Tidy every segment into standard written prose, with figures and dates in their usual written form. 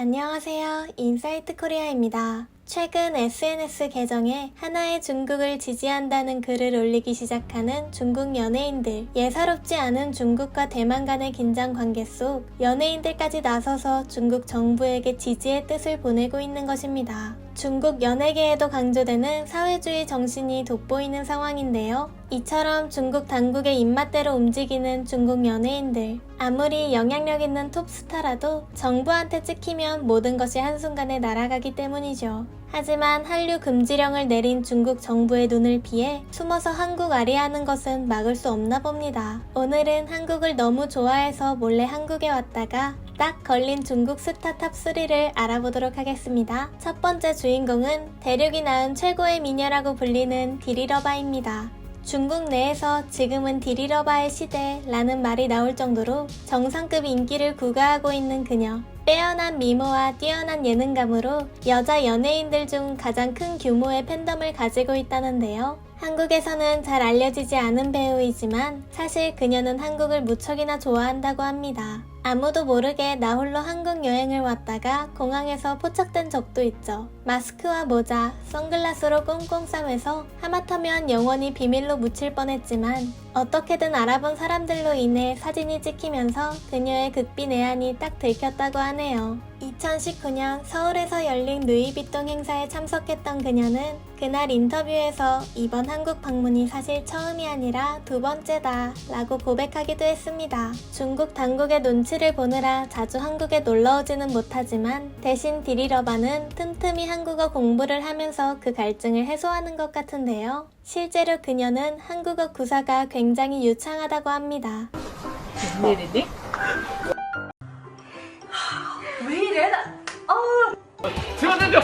안녕하세요. 인사이트 코리아입니다. 최근 SNS 계정에 하나의 중국을 지지한다는 글을 올리기 시작하는 중국 연예인들. 예사롭지 않은 중국과 대만 간의 긴장 관계 속 연예인들까지 나서서 중국 정부에게 지지의 뜻을 보내고 있는 것입니다. 중국 연예계에도 강조되는 사회주의 정신이 돋보이는 상황인데요. 이처럼 중국 당국의 입맛대로 움직이는 중국 연예인들. 아무리 영향력 있는 톱스타라도 정부한테 찍히면 모든 것이 한순간에 날아가기 때문이죠. 하지만 한류 금지령을 내린 중국 정부의 눈을 피해 숨어서 한국 아리하는 것은 막을 수 없나 봅니다. 오늘은 한국을 너무 좋아해서 몰래 한국에 왔다가 딱 걸린 중국 스타 탑3를 알아보도록 하겠습니다. 첫 번째 주인공은 대륙이 낳은 최고의 미녀라고 불리는 디리러바입니다. 중국 내에서 지금은 디리러바의 시대라는 말이 나올 정도로 정상급 인기를 구가하고 있는 그녀. 빼어난 미모와 뛰어난 예능감으로 여자 연예인들 중 가장 큰 규모의 팬덤을 가지고 있다는데요. 한국에서는 잘 알려지지 않은 배우이지만 사실 그녀는 한국을 무척이나 좋아한다고 합니다. 아무도 모르게 나홀로 한국 여행을 왔다가 공항에서 포착된 적도 있죠. 마스크와 모자, 선글라스로 꽁꽁 싸매서 하마터면 영원히 비밀로 묻힐 뻔했지만 어떻게든 알아본 사람들로 인해 사진이 찍히면서 그녀의 극비 내한이 딱 들켰다고 하네요. 2019년 서울에서 열린 루이비통 행사에 참석했던 그녀는 그날 인터뷰에서 이번 한국 방문이 사실 처음이 아니라 두 번째다 라고 고백하기도 했습니다. 중국 당국의 눈치를 보느라 자주 한국에 놀러오지는 못하지만 대신 디리러바는 틈틈이 한국어 공부를 하면서 그 갈증을 해소하는 것 같은데요. 실제로 그녀는 한국어 구사가 굉장히 유창하다고 합니다. 웬일이니? 왜 이래? 나 들어댕겨!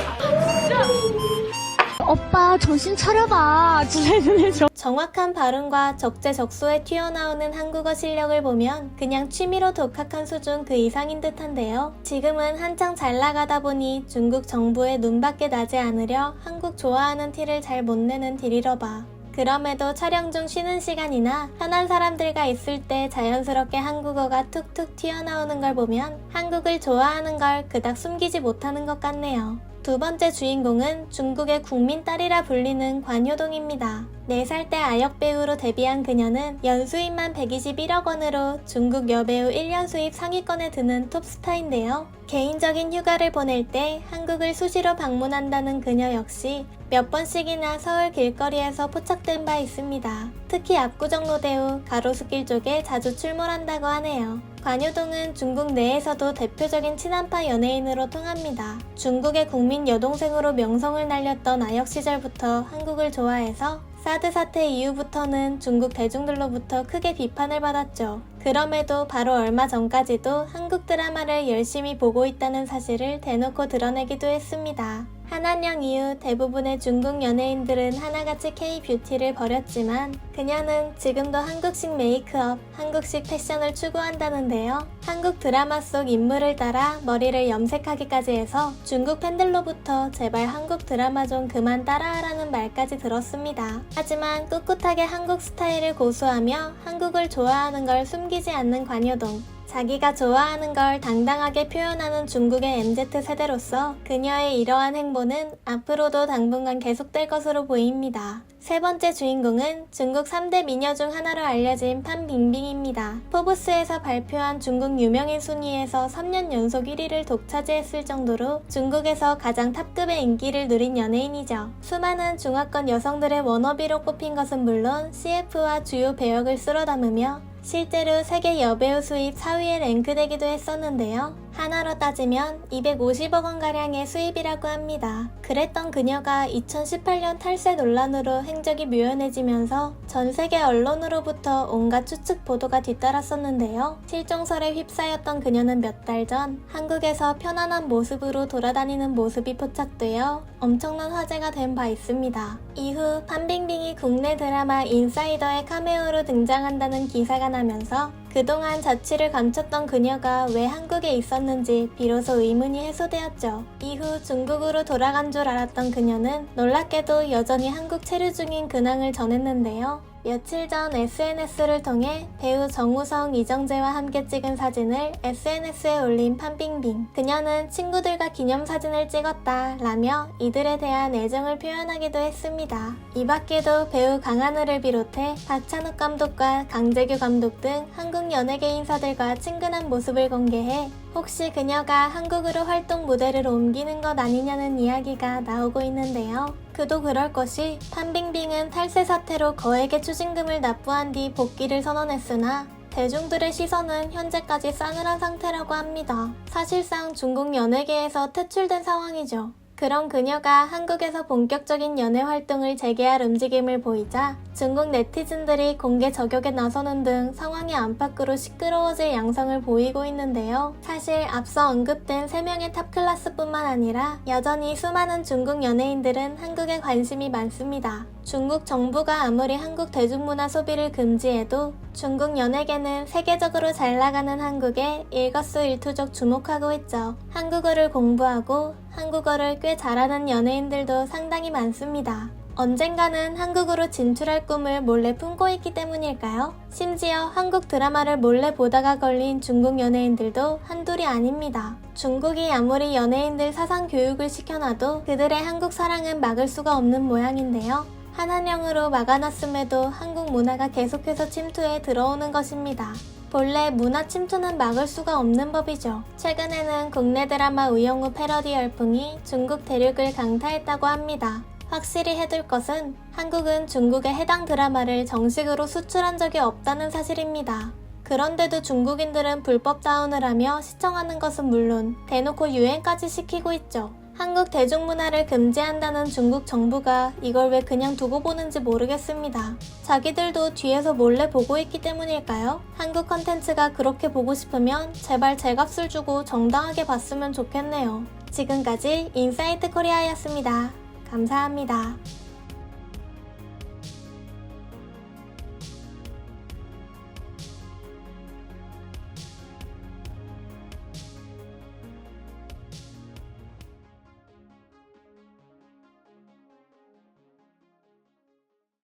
오빠 정신 차려봐. 진짜 정확한 발음과 적재적소에 튀어나오는 한국어 실력을 보면 그냥 취미로 독학한 수준 그 이상인 듯한데요. 지금은 한창 잘 나가다 보니 중국 정부의 눈밖에 나지 않으려 한국 좋아하는 티를 잘 못 내는 디리러바. 그럼에도 촬영 중 쉬는 시간이나 편한 사람들과 있을 때 자연스럽게 한국어가 툭툭 튀어나오는 걸 보면 한국을 좋아하는 걸 그닥 숨기지 못하는 것 같네요. 두 번째 주인공은 중국의 국민딸이라 불리는 관효동입니다. 4살 때 아역배우로 데뷔한 그녀는 연수입만 121억 원으로 중국 여배우 1년 수입 상위권에 드는 톱스타인데요. 개인적인 휴가를 보낼 때 한국을 수시로 방문한다는 그녀 역시 몇 번씩이나 서울 길거리에서 포착된 바 있습니다. 특히 압구정 로데오, 가로수길 쪽에 자주 출몰한다고 하네요. 관효동은 중국 내에서도 대표적인 친한파 연예인으로 통합니다. 중국의 국민 여동생으로 명성을 날렸던 아역 시절부터 한국을 좋아해서 사드 사태 이후부터는 중국 대중들로부터 크게 비판을 받았죠. 그럼에도 바로 얼마 전까지도 한국 드라마를 열심히 보고 있다는 사실을 대놓고 드러내기도 했습니다. 한한령 이후 대부분의 중국 연예인들은 하나같이 K-뷰티를 버렸지만 그녀는 지금도 한국식 메이크업, 한국식 패션을 추구한다는데요. 한국 드라마 속 인물을 따라 머리를 염색하기까지 해서 중국 팬들로부터 제발 한국 드라마 좀 그만 따라하라는 말까지 들었습니다. 하지만 꿋꿋하게 한국 스타일을 고수하며 한국을 좋아하는 걸 숨기지 않는 관효동. 자기가 좋아하는 걸 당당하게 표현하는 중국의 MZ세대로서 그녀의 이러한 행보는 앞으로도 당분간 계속될 것으로 보입니다. 세 번째 주인공은 중국 3대 미녀 중 하나로 알려진 판빙빙입니다. 포브스에서 발표한 중국 유명인 순위에서 3년 연속 1위를 독차지했을 정도로 중국에서 가장 탑급의 인기를 누린 연예인이죠. 수많은 중화권 여성들의 워너비로 꼽힌 것은 물론 CF와 주요 배역을 쓸어 담으며 실제로 세계 여배우 수입 4위에 랭크되기도 했었는데요. 하나로 따지면 250억 원가량의 수입이라고 합니다. 그랬던 그녀가 2018년 탈세 논란으로 행적이 묘연해지면서 전 세계 언론으로부터 온갖 추측 보도가 뒤따랐었는데요. 실종설에 휩싸였던 그녀는 몇 달 전 한국에서 편안한 모습으로 돌아다니는 모습이 포착되어 엄청난 화제가 된 바 있습니다. 이후 판빙빙이 국내 드라마 인사이더의 카메오로 등장한다는 기사가 나면서 그동안 자취를 감췄던 그녀가 왜 한국에 있었는지 비로소 의문이 해소되었죠. 이후 중국으로 돌아간 줄 알았던 그녀는 놀랍게도 여전히 한국 체류 중인 근황을 전했는데요. 며칠 전 SNS를 통해 배우 정우성, 이정재와 함께 찍은 사진을 SNS에 올린 판빙빙. 그녀는 친구들과 기념사진을 찍었다 라며 이들에 대한 애정을 표현하기도 했습니다. 이 밖에도 배우 강하늘을 비롯해 박찬욱 감독과 강재규 감독 등 한국 연예계 인사들과 친근한 모습을 공개해 혹시 그녀가 한국으로 활동 무대를 옮기는 것 아니냐는 이야기가 나오고 있는데요. 그도 그럴 것이 판빙빙은 탈세 사태로 거액의 추징금을 납부한 뒤 복귀를 선언했으나 대중들의 시선은 현재까지 싸늘한 상태라고 합니다. 사실상 중국 연예계에서 퇴출된 상황이죠. 그런 그녀가 한국에서 본격적인 연애 활동을 재개할 움직임을 보이자 중국 네티즌들이 공개 저격에 나서는 등 상황이 안팎으로 시끄러워질 양상을 보이고 있는데요. 사실 앞서 언급된 3명의 탑클래스뿐만 아니라 여전히 수많은 중국 연예인들은 한국에 관심이 많습니다. 중국 정부가 아무리 한국 대중문화 소비를 금지해도 중국 연예계는 세계적으로 잘 나가는 한국에 일거수일투족 주목하고 있죠. 한국어를 공부하고 한국어를 꽤 잘하는 연예인들도 상당히 많습니다. 언젠가는 한국으로 진출할 꿈을 몰래 품고 있기 때문일까요? 심지어 한국 드라마를 몰래 보다가 걸린 중국 연예인들도 한둘이 아닙니다. 중국이 아무리 연예인들 사상 교육을 시켜놔도 그들의 한국 사랑은 막을 수가 없는 모양인데요. 한한령으로 막아놨음에도 한국 문화가 계속해서 침투해 들어오는 것입니다. 본래 문화 침투는 막을 수가 없는 법이죠. 최근에는 국내 드라마 우영우 패러디 열풍이 중국 대륙을 강타했다고 합니다. 확실히 해둘 것은 한국은 중국에 해당 드라마를 정식으로 수출한 적이 없다는 사실입니다. 그런데도 중국인들은 불법 다운을 하며 시청하는 것은 물론 대놓고 유행까지 시키고 있죠. 한국 대중문화를 금지한다는 중국 정부가 이걸 왜 그냥 두고 보는지 모르겠습니다. 자기들도 뒤에서 몰래 보고 있기 때문일까요? 한국 컨텐츠가 그렇게 보고 싶으면 제발 제값을 주고 정당하게 봤으면 좋겠네요. 지금까지 인사이트 코리아였습니다. 감사합니다.